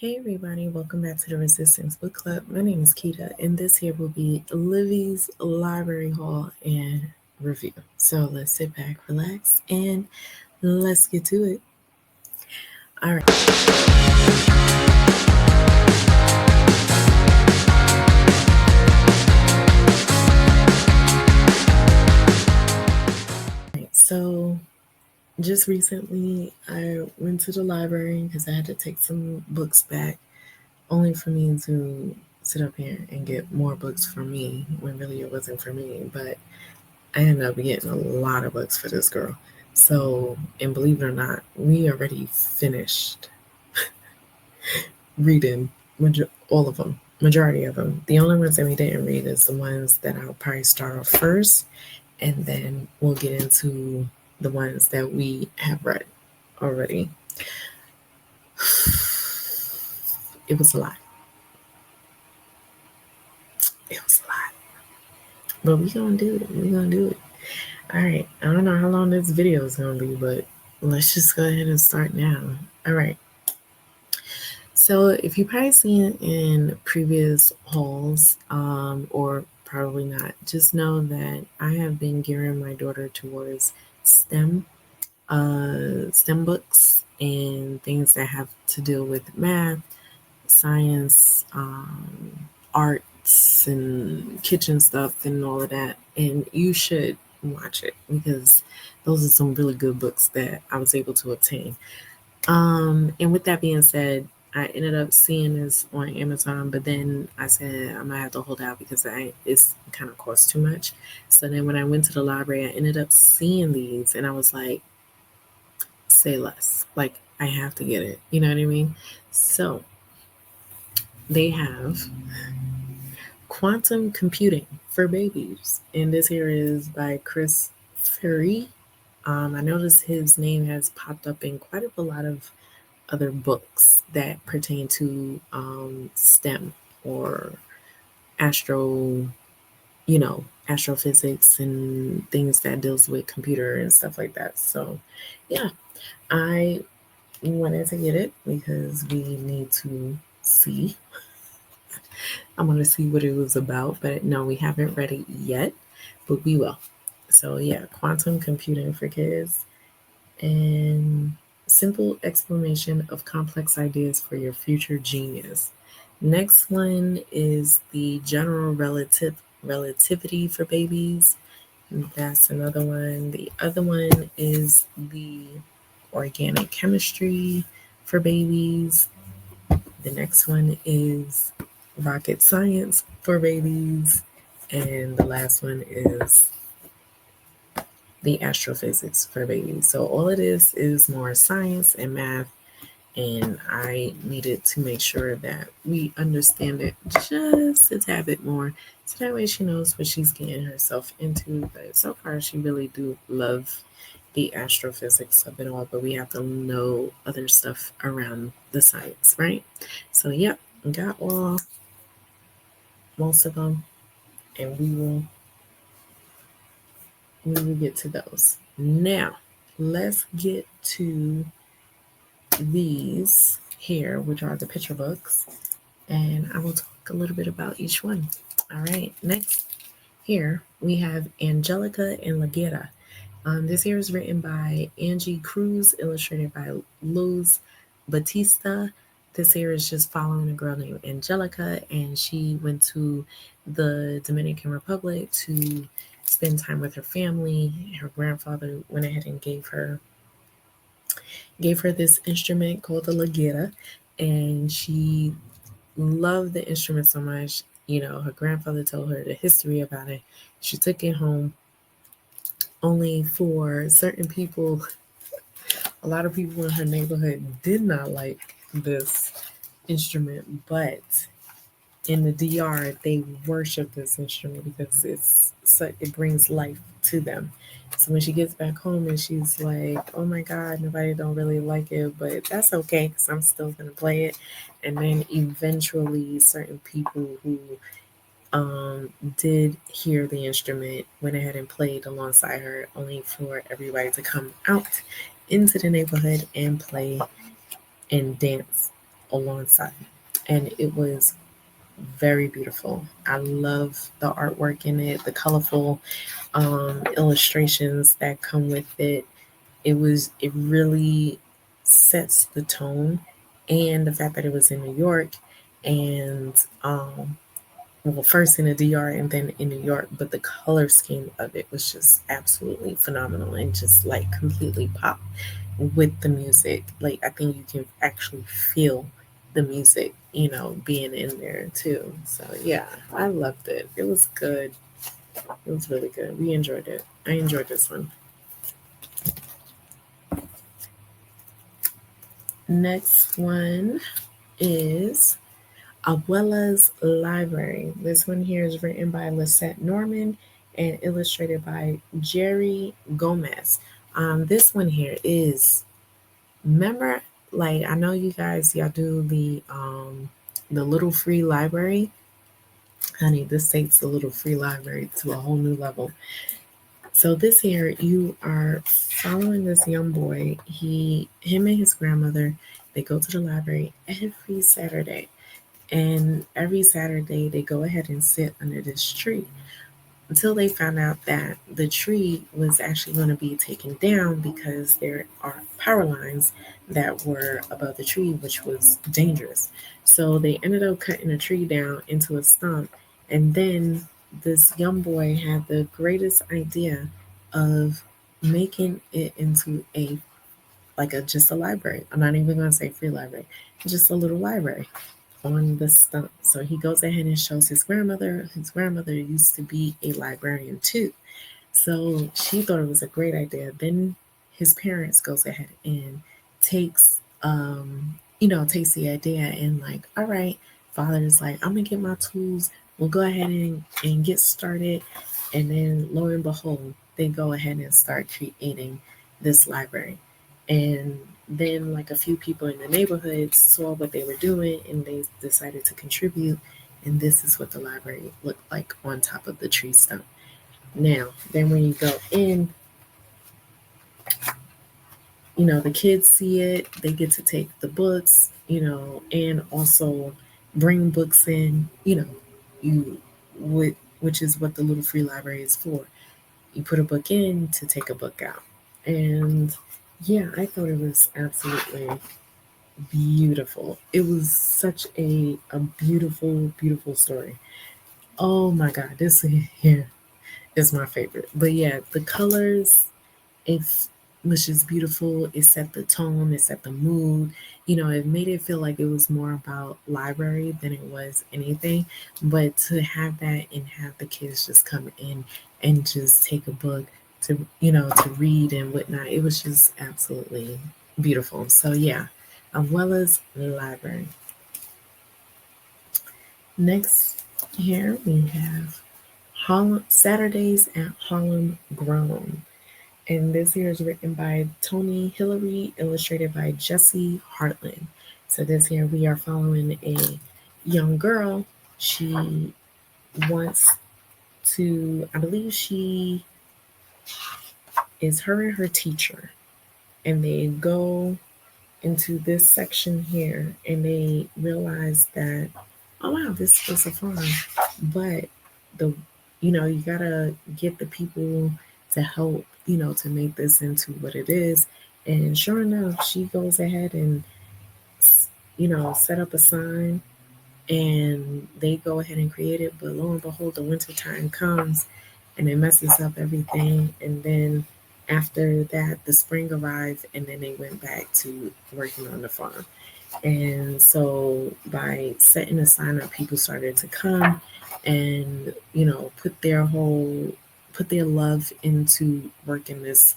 Hey everybody, welcome back to the Resistance Book Club. My name is Keita, and this here will be Livy's Library Haul and Review. So let's sit back, relax, and let's get to it. All right, so just recently I went to the library because I had to take some books back, only for me to sit up here and get more books for me when really it wasn't for me, but I ended up getting a lot of books for this girl. So, and believe it or not, we already finished reading all of them, majority of them. The only ones that we didn't read is the ones that I'll probably start off first, and then we'll get into the ones that we have read already. It was a lot. It was a lot. But we're going to do it. We're going to do it. All right. I don't know how long this video is going to be, but let's just go ahead and start now. All right. So if you probably seen it in previous hauls, or probably not, just know that I have been gearing my daughter towards STEM books and things that have to deal with math, science, arts, and kitchen stuff, and all of that. And you should watch it because those are some really good books that I was able to obtain. And with that being said, I ended up seeing this on Amazon, but then I said I might have to hold out because it's kind of cost too much. So then when I went to the library, I ended up seeing these, and I was like, say less. Like I have to get it. You know what I mean? So they have Quantum Computing for Babies, and this here is by Chris Ferrie. I noticed his name has popped up in quite a lot of other books that pertain to STEM or astro, astrophysics and things that deals with computer and stuff like that. So, yeah, I wanted to get it because we need to see. I want to see what it was about, but no, we haven't read it yet, but we will. So, yeah, quantum computing for kids and simple explanation of complex ideas for your future genius. Next one is the general relativity for babies. That's another one. The other one is the organic chemistry for babies. The next one is rocket science for babies. And the last one is the astrophysics for babies. So all it is more science and math, and I needed to make sure that we understand it just a tad bit more, so that way she knows what she's getting herself into. But so far, she really do love the astrophysics of it all, but we have to know other stuff around the science, right? So yeah, got all most of them, and we will get to those. Now, let's get to these here, which are the picture books, and I will talk a little bit about each one. All right, next here we have Angelica and Laguerta. This here is written by Angie Cruz, illustrated by Luz Batista. This here is just following a girl named Angelica, and she went to the Dominican Republic to spend time with her family. Her grandfather went ahead and gave her this instrument called the Laguerta, and she loved the instrument so much. Her grandfather told her the history about it. She took it home, only for certain people. A lot of people in her neighborhood did not like this instrument, but in the DR, they worship this instrument because it brings life to them. So when she gets back home and she's like, "Oh my God, nobody don't really like it, but that's okay because I'm still gonna play it." And then eventually, certain people who did hear the instrument went ahead and played alongside her, only for everybody to come out into the neighborhood and play and dance alongside. And it was very beautiful. I love the artwork in it, the colorful illustrations that come with it. It really sets the tone, and the fact that it was in New York, and well, first in the DR and then in New York, but the color scheme of it was just absolutely phenomenal and just like completely pop with the music. Like I think you can actually feel the music, being in there too. So yeah, I loved it. It was good. It was really good. We enjoyed it. I enjoyed this one. Next one is Abuela's Library. This one here is written by Lisette Norman and illustrated by Jerry Gomez. This one here is, remember, like I know you guys, y'all do the little free library. Honey, this takes the little free library to a whole new level. So this here, you are following this young boy. Him and his grandmother, they go to the library every Saturday. And every Saturday, they go ahead and sit under this tree until they found out that the tree was actually going to be taken down because there are power lines that were above the tree, which was dangerous. So they ended up cutting the tree down into a stump. And then this young boy had the greatest idea of making it into just a library. I'm not even going to say free library, just a little library on the stump. So he goes ahead and shows his grandmother. His grandmother used to be a librarian too. So she thought it was a great idea. Then his parents goes ahead and takes the idea and like, all right, father's like, I'm gonna get my tools. We'll go ahead and get started. And then lo and behold, they go ahead and start creating this library. And then like a few people in the neighborhood saw what they were doing and they decided to contribute. And this is what the library looked like on top of the tree stump. Now, then when you go in, the kids see it, they get to take the books, and also bring books in, you would, which is what the little free library is for. You put a book in to take a book out. And yeah, I thought it was absolutely beautiful. It was such a beautiful, beautiful story. Oh my God, this here is my favorite. But yeah, the colors, it was just beautiful. It set the tone, it set the mood. It made it feel like it was more about library than it was anything. But to have that and have the kids just come in and just take a book to read and whatnot, it was just absolutely beautiful. So yeah, Abuela's Library. Next here we have Saturdays at Harlem Grown. And this here is written by Tony Hillary, illustrated by Jesse Hartland. So this here we are following a young girl. She wants to, I believe she is her and her teacher. And they go into this section here and they realize that, oh wow, this is a farm. But you gotta get the people to help, to make this into what it is. And sure enough, she goes ahead and set up a sign and they go ahead and create it. But lo and behold, the winter time comes and it messes up everything. And then after that, the spring arrived and then they went back to working on the farm. And so by setting a sign up, people started to come and, put their love into working this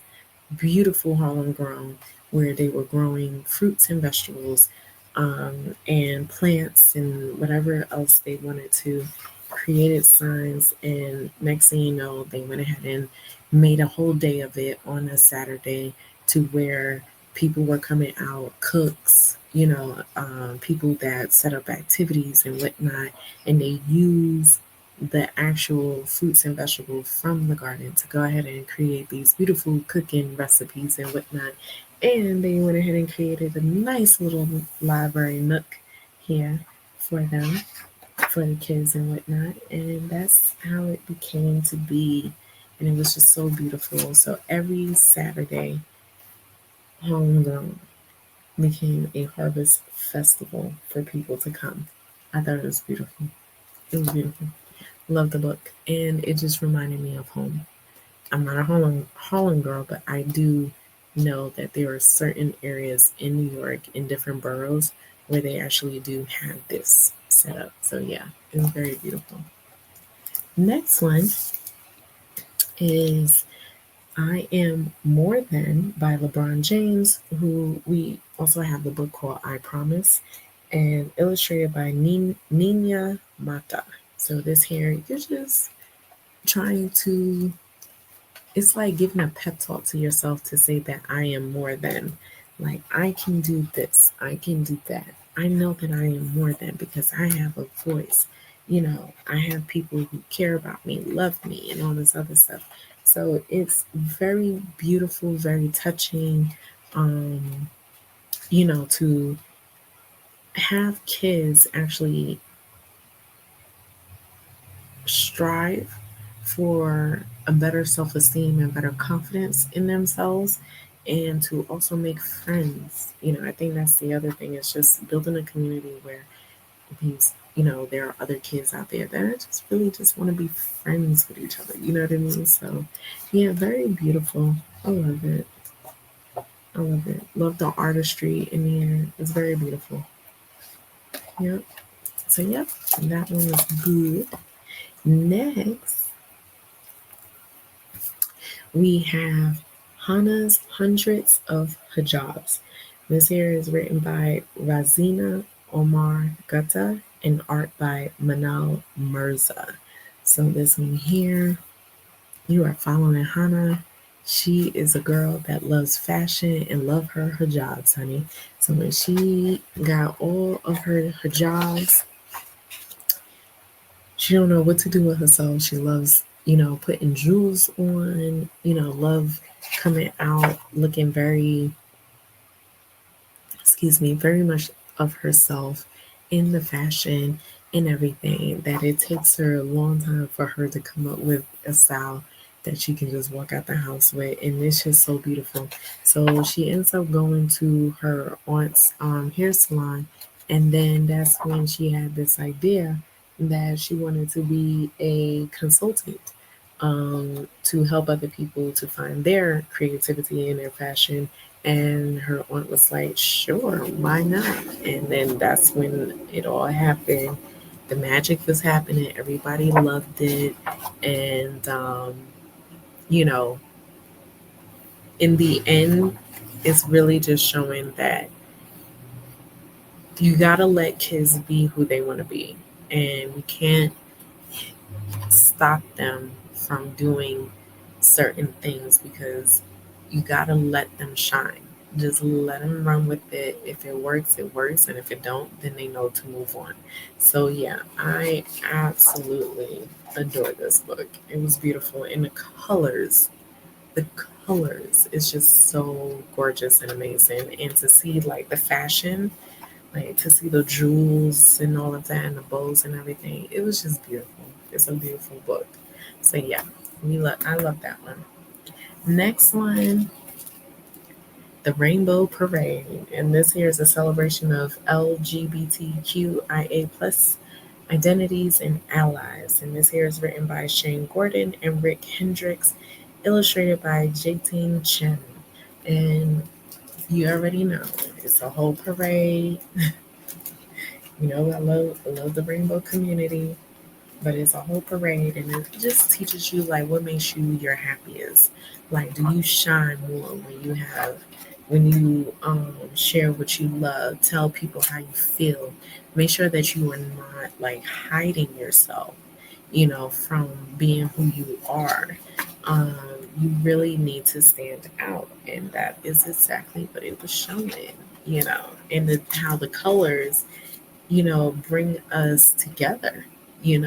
beautiful Harlem Grown, where they were growing fruits and vegetables, and plants and whatever else they wanted to, created signs. And next thing you know, they went ahead and made a whole day of it on a Saturday, to where people were coming out, cooks, people that set up activities and whatnot, and they use the actual fruits and vegetables from the garden to go ahead and create these beautiful cooking recipes and whatnot. And they went ahead and created a nice little library nook here for them, for the kids and whatnot. And that's how it became to be. And it was just so beautiful. So every Saturday, Homegrown became a harvest festival for people to come. I thought it was beautiful. It was beautiful. Love the book. And it just reminded me of home. I'm not a Harlem girl, but I do know that there are certain areas in New York, in different boroughs, where they actually do have this set up. So yeah, it was very beautiful. Next one is I Am More Than by LeBron James, who we also have the book called I Promise, and illustrated by Nina Mata. So this here, you're just trying to, it's like giving a pep talk to yourself to say that I am more than. Like, I can do this, I can do that. I know that I am more than because I have a voice. I have people who care about me, love me, and all this other stuff. So it's very beautiful, very touching, um, to have kids actually strive for a better self esteem and better confidence in themselves, and to also make friends. I think that's the other thing, is just building a community where there are other kids out there that just really just want to be friends with each other. You know what I mean? So, yeah, very beautiful. I love it. I love it. Love the artistry in here. It's very beautiful. Yep. So, yep, that one was good. Next, we have Hannah's Hundreds of Hijabs. This here is written by Razina Omar Gutta and art by Manal Mirza. So this one here, you are following Hannah. She is a girl that loves fashion and love her hijabs, honey. So when she got all of her hijabs, she don't know what to do with herself. She loves, putting jewels on, love coming out looking very, very much of herself in the fashion and everything, that it takes her a long time for her to come up with a style that she can just walk out the house with. And it's just so beautiful. So she ends up going to her aunt's hair salon. And then that's when she had this idea that she wanted to be a consultant, to help other people to find their creativity in their fashion. And her aunt was like, sure, why not? And then that's when it all happened. The magic was happening. Everybody loved it. And, you know, in the end, it's really just showing that you got to let kids be who they want to be. And we can't stop them from doing certain things, because you got to let them shine. Just let them run with it. If it works, it works. And if it don't, then they know to move on. So yeah, I absolutely adore this book. It was beautiful. And the colors is just so gorgeous and amazing. And to see like the fashion, like to see the jewels and all of that and the bows and everything, it was just beautiful. It's a beautiful book. So yeah, I love that one. Next one, the Rainbow Parade, and this here is a celebration of LGBTQIA plus identities and allies. And this here is written by Shane Gordon and Rick Hendricks, illustrated by Jatine Chen. And you already know, it's a whole parade. I love the rainbow community, but it's a whole parade, and it just teaches you like what makes you your happiest. Like, do you shine more when you share what you love, tell people how you feel, make sure that you are not like hiding yourself, from being who you are. You really need to stand out, and that is exactly what it was showing, and how the colors bring us together, in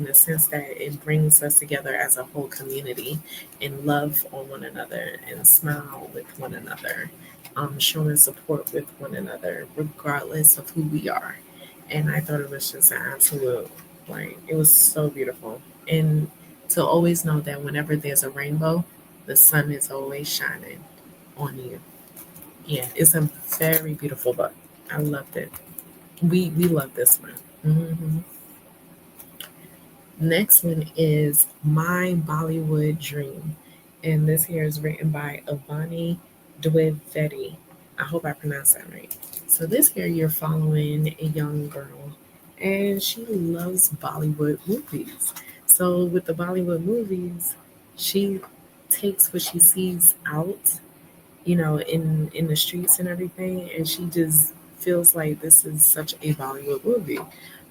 the sense that it brings us together as a whole community and love on one another and smile with one another, showing support with one another, regardless of who we are. And I thought it was just an absolute, like, it was so beautiful. And to always know that whenever there's a rainbow, the sun is always shining on you. Yeah, it's a very beautiful book. I loved it. We love this one. hmm Next one is My Bollywood Dream. And this here is written by Avani Dwivedi. I hope I pronounced that right. So this here you're following a young girl and she loves Bollywood movies. So with the Bollywood movies, she takes what she sees out, in the streets and everything, and she just feels like this is such a Bollywood movie,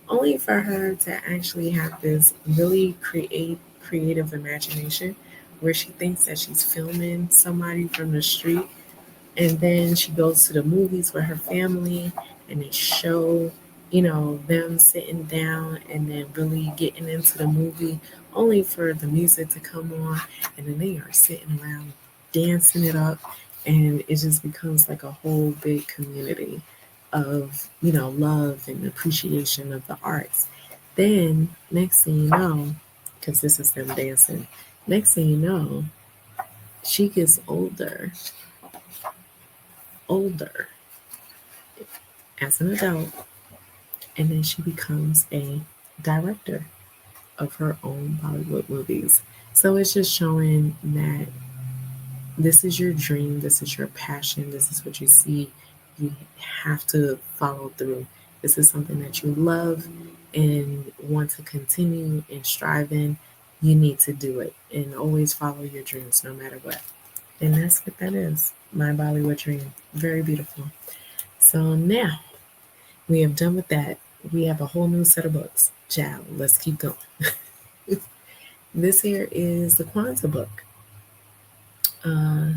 only for her to actually have this really creative imagination where she thinks that she's filming somebody from the street, and then she goes to the movies with her family and they show, them sitting down and then really getting into the movie, only for the music to come on, and then they are sitting around dancing it up, and it just becomes like a whole big community of, love and appreciation of the arts. Then next thing you know, because this is them dancing, next thing you know, she gets older as an adult, and then she becomes a director of her own Bollywood movies. So it's just showing that this is your dream, this is your passion, this is what you see. You have to follow through. This is something that you love and want to continue and strive in. You need to do it and always follow your dreams no matter what. And that's what that is. My Bollywood dream. Very beautiful. So now we have done with that. We have a whole new set of books. Ciao, let's keep going. This here is the Kwanzaa book. Uh,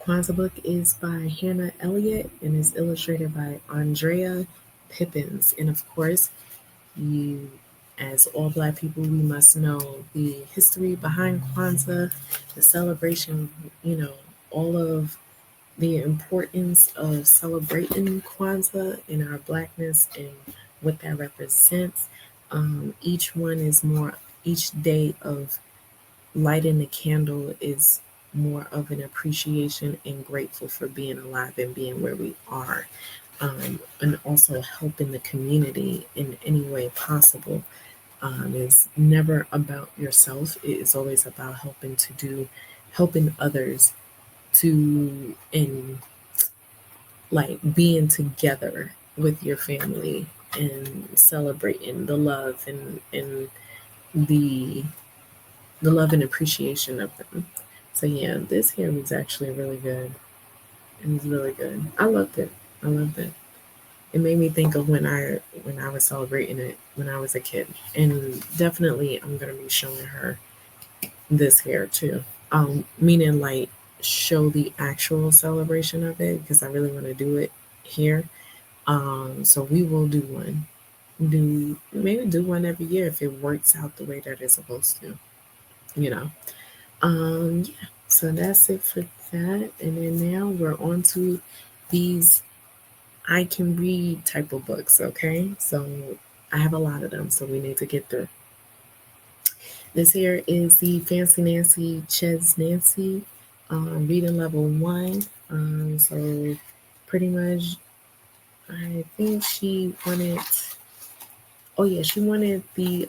Kwanzaa book is by Hannah Eliot and is illustrated by Andrea Pippins. And of course, you, as all Black people, we must know the history behind Kwanzaa, the celebration, all of the importance of celebrating Kwanzaa in our Blackness and what that represents. Each day of lighting the candle is more of an appreciation and grateful for being alive and being where we are, and also helping the community in any way possible. It's never about yourself. It is always about helping others to, and like being together with your family and celebrating the love and the the love and appreciation of them. So yeah, this here was actually really good. It was really good. I loved it. I loved it. It made me think of when I was celebrating it when I was a kid. And definitely I'm gonna be showing her this here too. Meaning like show the actual celebration of it because I really want to do it here. So we will do one. Do one every year if it works out the way that it's supposed to, you know. Yeah, so that's it for that. And then now we're on to these I can read type of books, okay? So I have a lot of them, so we need to get through. This here is the Fancy Nancy Ches Nancy reading level 1. So pretty much, I think she wanted, oh yeah, she wanted the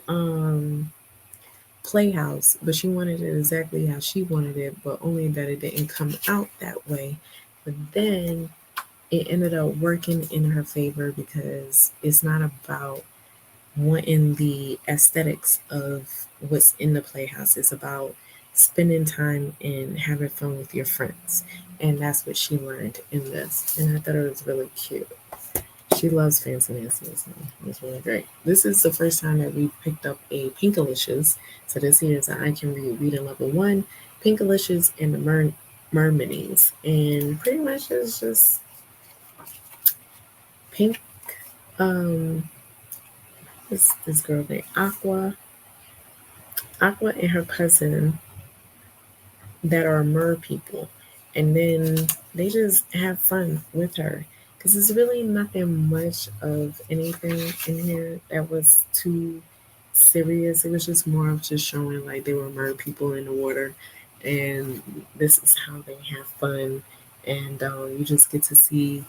playhouse, but she wanted it exactly how she wanted it, but only that it didn't come out that way. But then it ended up working in her favor because it's not about wanting the aesthetics of what's in the playhouse. It's about spending time and having fun with your friends. And that's what she learned in this. And I thought it was really cute. She loves Fancy Nancy, so it's really great. This is the first time that we picked up a Pinkalicious. So this here is an I Can Read reading level 1, Pinkalicious and the Mermaids. And pretty much it's just Pink, this girl named Aqua and her cousin that are mer people. And then they just have fun with her. because there's really nothing much of anything in here that was too serious. It was just more of just showing like they were mer people in the water, and this is how they have fun, and you just get to see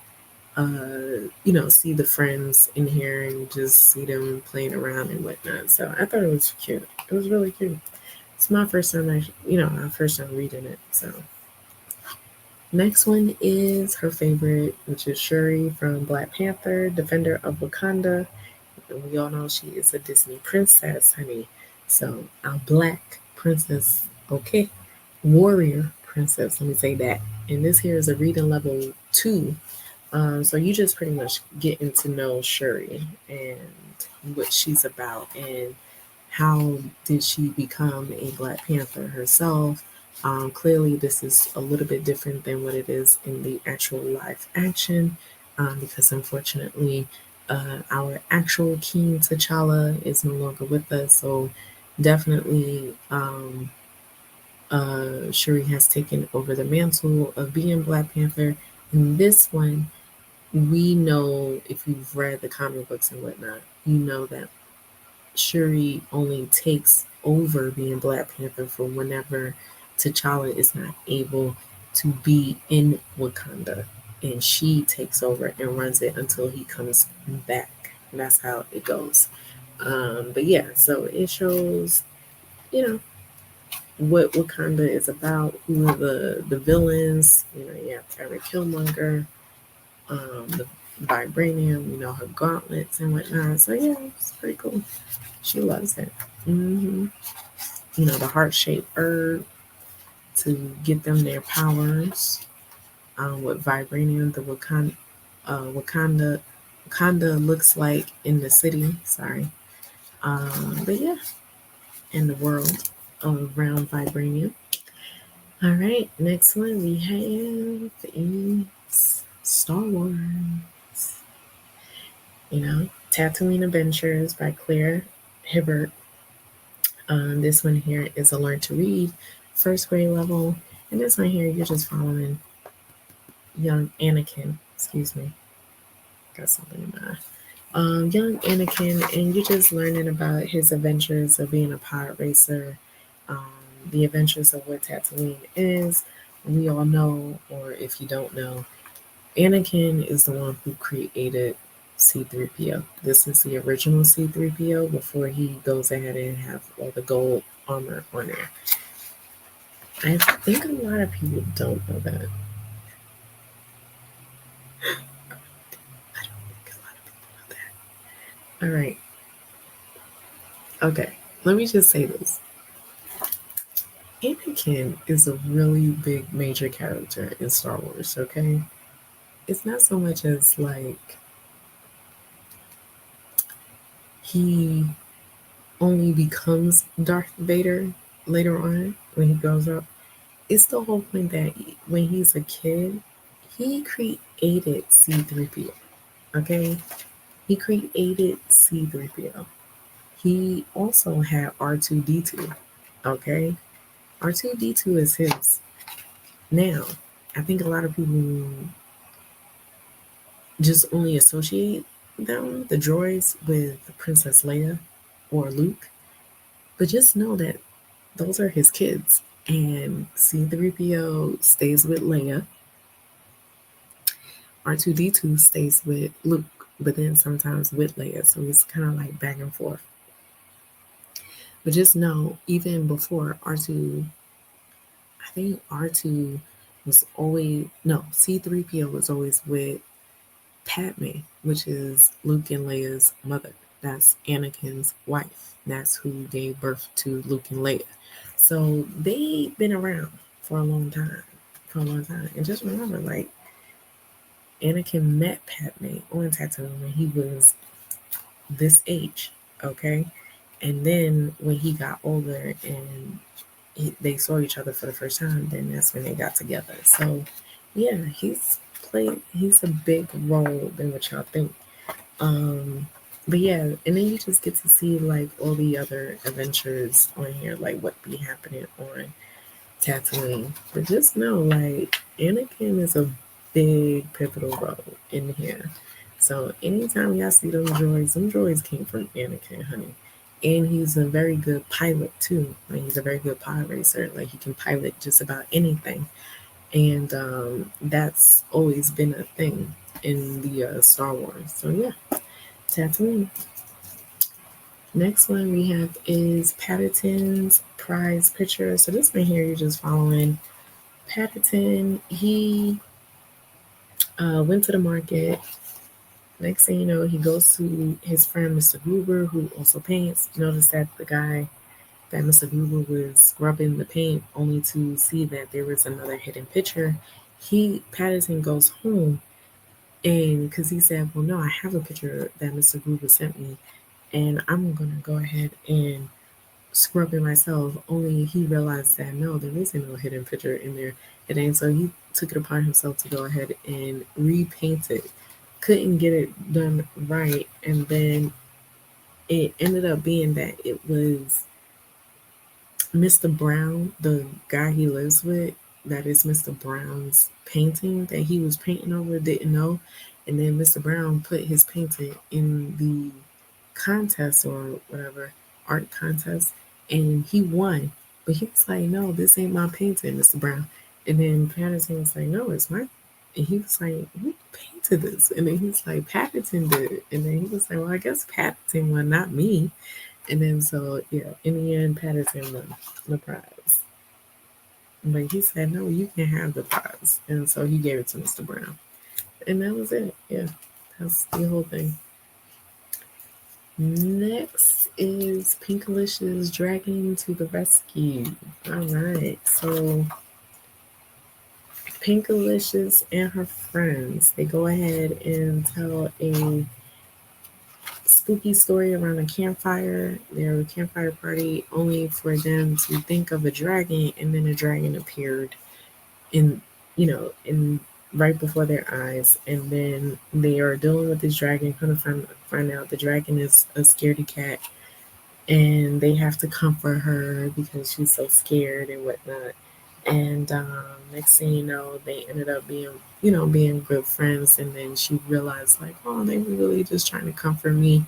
see the friends in here and just see them playing around and whatnot. So I thought it was cute. It was really cute. It's my first time, our first time reading it. So next one is her favorite, which is Shuri from Black Panther, Defender of Wakanda. And we all know she is a Disney princess, honey. So a black princess, okay, warrior princess. Let me say that. And this here is a reading level 2. So you just pretty much getting to know Shuri and what she's about and how did she become a Black Panther herself. Clearly, this is a little bit different than what it is in the actual live action, because unfortunately, our actual King T'Challa is no longer with us. So definitely, Shuri has taken over the mantle of being Black Panther. In this one, we know if you've read the comic books and whatnot, you know that Shuri only takes over being Black Panther for whenever T'Challa is not able to be in Wakanda. And she takes over and runs it until he comes back. And that's how it goes. But yeah, so it shows, you know, what Wakanda is about, who are the villains. You have Eric Killmonger, the vibranium, her gauntlets and whatnot. So yeah, it's pretty cool. She loves it. hmm the heart-shaped herb to get them their powers. What vibranium, the Wakanda looks like in the city. Sorry, but yeah, in the world around vibranium. All right, next one we have is Star Wars. Tatooine Adventures by Claire Hibbert. This one here is a learn to read, first grade level. And this one here, you're just following young Anakin. Excuse me. Got something in my eye. Young Anakin, and you're just learning about his adventures of being a pod racer, the adventures of what Tatooine is. We all know, or if you don't know, Anakin is the one who created C-3PO. This is the original C-3PO before he goes ahead and have all the gold armor on there. I think a lot of people don't know that. I don't think a lot of people know that. All right. Okay. Let me just say this. Anakin is a really big major character in Star Wars, okay? It's not so much as like he only becomes Darth Vader later on when he grows up. It's the whole point that when he's a kid, he created C-3PO, okay? He created C-3PO. He also had R2-D2, okay? R2-D2 is his. Now, I think a lot of people just only associate them, the droids, with Princess Leia or Luke. But just know that those are his kids. And C-3PO stays with Leia. R2-D2 stays with Luke, but then sometimes with Leia. So it's kind of like back and forth. But just know, even before R2, I think R2 was always, no, C-3PO was always with Padme, which is Luke and Leia's mother. That's Anakin's wife. That's who gave birth to Luke and Leia. So they've been around for a long time. And just remember, like, Anakin met Padme on Tatooine when he was this age, okay? And then when he got older and they saw each other for the first time, then that's when they got together. So, yeah, he's a big role than what y'all think. But yeah, and then you just get to see like all the other adventures on here, like what be happening on Tatooine. But just know, like, Anakin is a big pivotal role in here. So anytime y'all see them droids came from Anakin, honey. And he's a very good pilot too. Like he's a very good pod racer. Like he can pilot just about anything. And that's always been a thing in the Star Wars. So yeah, Tatooine. Next one we have is Paddington's prize picture. So this one here, you're just following Paddington. He went to the market. Next thing you know, he goes to his friend Mr. Gruber, who also paints. Notice that the guy that Mr. Gruber was scrubbing the paint, only to see that there was another hidden picture. Paddington goes home, and because he said, "Well, no, I have a picture that Mr. Gruber sent me, and I'm gonna go ahead and scrub it myself." Only he realized that no, there isn't no hidden picture in there. And then so he took it upon himself to go ahead and repaint it. Couldn't get it done right, and then it ended up being that it was Mr. Brown, the guy he lives with, that is Mr. Brown's painting that he was painting over, didn't know. And then Mr. Brown put his painting in the contest or whatever, art contest, and he won. But he was like, "No, this ain't my painting, Mr. Brown." And then Patterson was like, "No, it's mine." And he was like, "Who painted this?" And then he's like, "Paddington did it." And then he was like, "Well, I guess Paddington won, not me." And then so yeah, in the end, Paddington won the prize. But he said, "No, you can have the prize." And so he gave it to Mr. Brown. And that was it. Yeah, that's the whole thing. Next is Pinkalicious Dragon to the Rescue. All right, so Pinkalicious and her friends, they go ahead and tell a spooky story around a campfire. They're a campfire party, only for them to think of a dragon, and then a dragon appeared in, in right before their eyes, and then they are dealing with this dragon. Kind of find out the dragon is a scaredy cat, and they have to comfort her because she's so scared and whatnot. And next thing you know, they ended up being good friends. And then she realized, like, oh, they were really just trying to comfort me.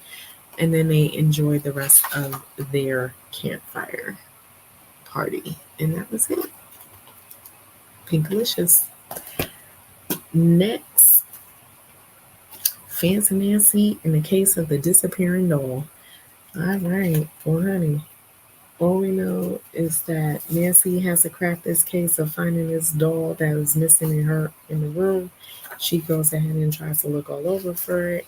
And then they enjoyed the rest of their campfire party, and that was it. Pinkalicious. Next, Fancy Nancy in the case of the disappearing doll. All right, well, honey, all we know is that Nancy has to crack this case of finding this doll that was missing in the room. She goes ahead and tries to look all over for it,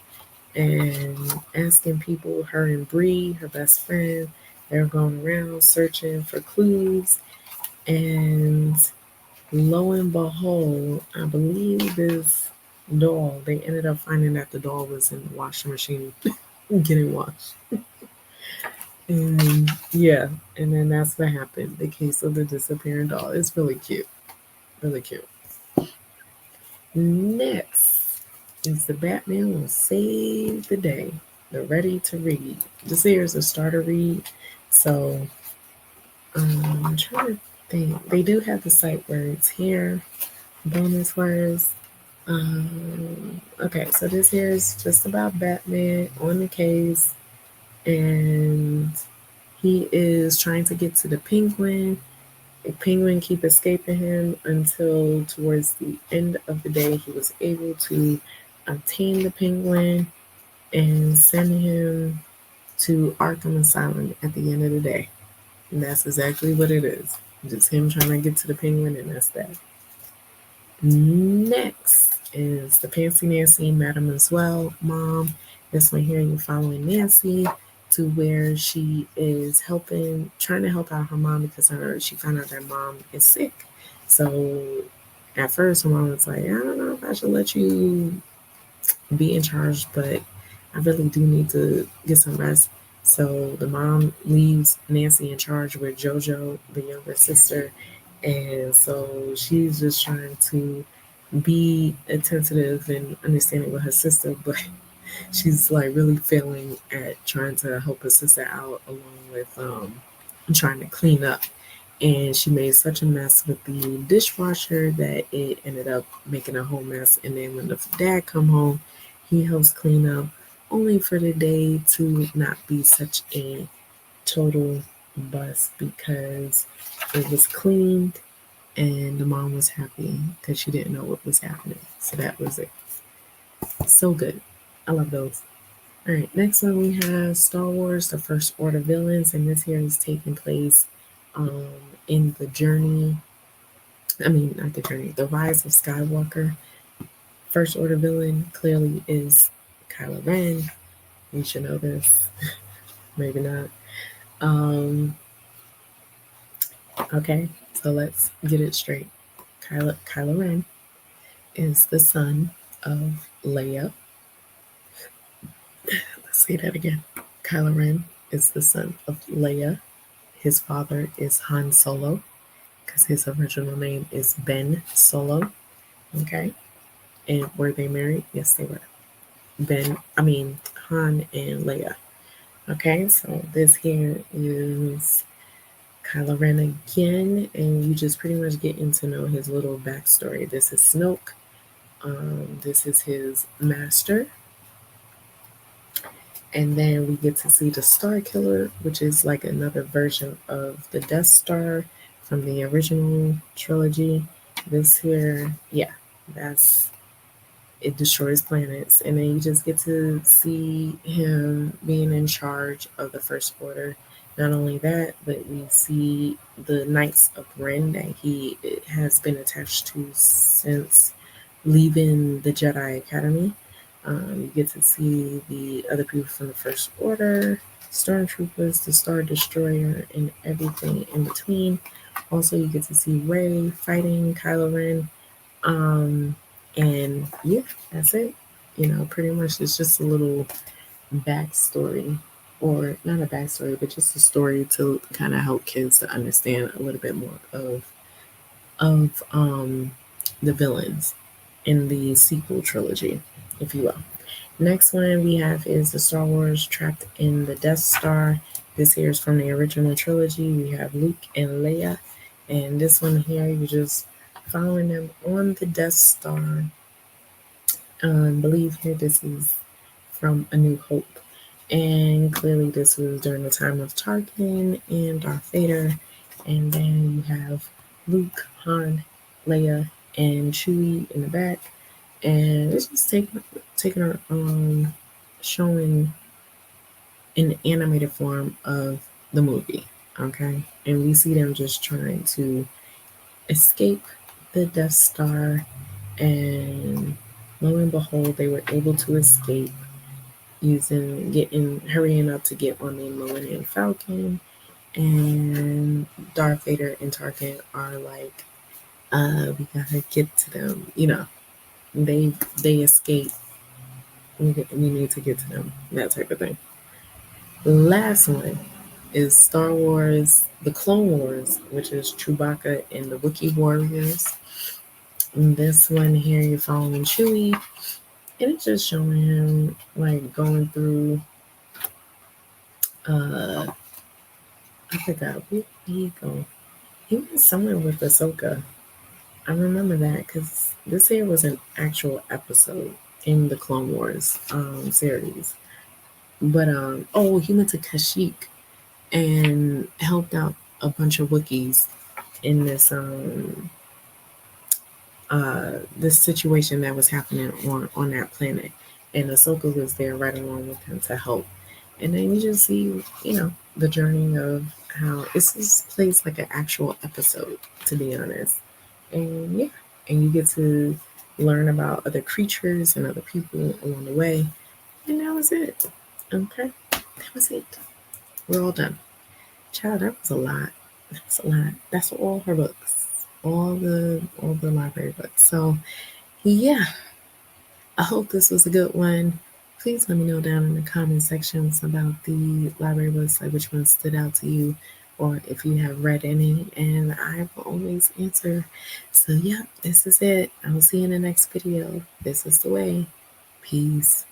and asking people, her and Bree, her best friend, they're going around searching for clues. And lo and behold, I believe this doll, they ended up finding that the doll was in the washing machine getting washed. And yeah, and then that's what happened. The case of the disappearing doll. It's really cute. Really cute. Next is the Batman will save the day. The ready to read. This here is a starter read. So I'm trying to think. They do have the sight words here. Bonus words. Okay, so this here is just about Batman on the case, and he is trying to get to the penguin. The penguin keep escaping him until towards the end of the day he was able to obtain the penguin and send him to Arkham Asylum at the end of the day. And that's exactly what it is. Just him trying to get to the penguin, and that's that. Next is the Fancy Nancy Mademoiselle mom. This one here, you're following Nancy to where she is trying to help out her mom because she found out that mom is sick. So at first, her mom was like, "I don't know if I should let you be in charge, but I really do need to get some rest." So the mom leaves Nancy in charge with JoJo, the younger sister. And so she's just trying to be attentive and understanding with her sister, but she's like really failing at trying to help her sister out along with trying to clean up. And she made such a mess with the dishwasher that it ended up making a whole mess. And then when the dad come home, he helps clean up, only for the day to not be such a total bust because it was cleaned and the mom was happy because she didn't know what was happening. So that was it. So good. I love those. All right, next one we have Star Wars: The First Order villains, and this here is taking place um, in the journey. I mean, not the journey. The Rise of Skywalker. First Order villain clearly is Kylo Ren. You should know this. Maybe not. Okay, so let's get it straight. Kylo Ren is the son of Leia. Let's say that again. Kylo Ren is the son of Leia. His father is Han Solo, because his original name is Ben Solo. Okay. And were they married? Yes, they were. Han and Leia. Okay, so this here is Kylo Ren again, and you just pretty much getting to know his little backstory. This is Snoke. This is his master. And then we get to see the Star Killer, which is like another version of the Death Star from the original trilogy. This here, yeah, that's it destroys planets. And then you just get to see him being in charge of the First Order. Not only that, but we see the Knights of Ren that he has been attached to since leaving the Jedi Academy. You get to see the other people from the First Order, Stormtroopers, the Star Destroyer, and everything in between. Also, you get to see Rey fighting Kylo Ren. And yeah, that's it. Pretty much it's just a little backstory, or not a backstory, but just a story to kind of help kids to understand a little bit more of the villains in the sequel trilogy, if you will. Next one we have is the Star Wars Trapped in the Death Star. This here is from the original trilogy. We have Luke and Leia, and this one here you're just following them on the Death Star. I believe here this is from A New Hope, and clearly this was during the time of Tarkin and Darth Vader. And then you have Luke, Han, Leia, and Chewie in the back, and it's just showing an animated form of the movie. Okay, and we see them just trying to escape the Death Star, and lo and behold, they were able to escape hurrying up to get on the Millennium Falcon. And Darth Vader and Tarkin are like, we gotta get to them. They escape. We need to get to them. That type of thing. The last one is Star Wars: The Clone Wars, which is Chewbacca and the Wookie warriors. And this one here, you're following Chewie, and it's just showing him like going through. I forgot where did he go. He went somewhere with Ahsoka. I remember that because this here was an actual episode in the Clone Wars series. But he went to Kashyyyk and helped out a bunch of Wookiees in this situation that was happening on that planet, and Ahsoka was there right along with him to help. And then you just see, the journey of how this plays like an actual episode, to be honest. And yeah, and you get to learn about other creatures and other people along the way. And that was it. Okay, that was it. We're all done. Child, that was a lot. That's a lot. That's all her books, all the library books. So yeah, I hope this was a good one. Please let me know down in the comment sections about the library books, like which one stood out to you, or if you have read any, and I will always answer. So yeah, this is it. I will see you in the next video. This is the way. Peace.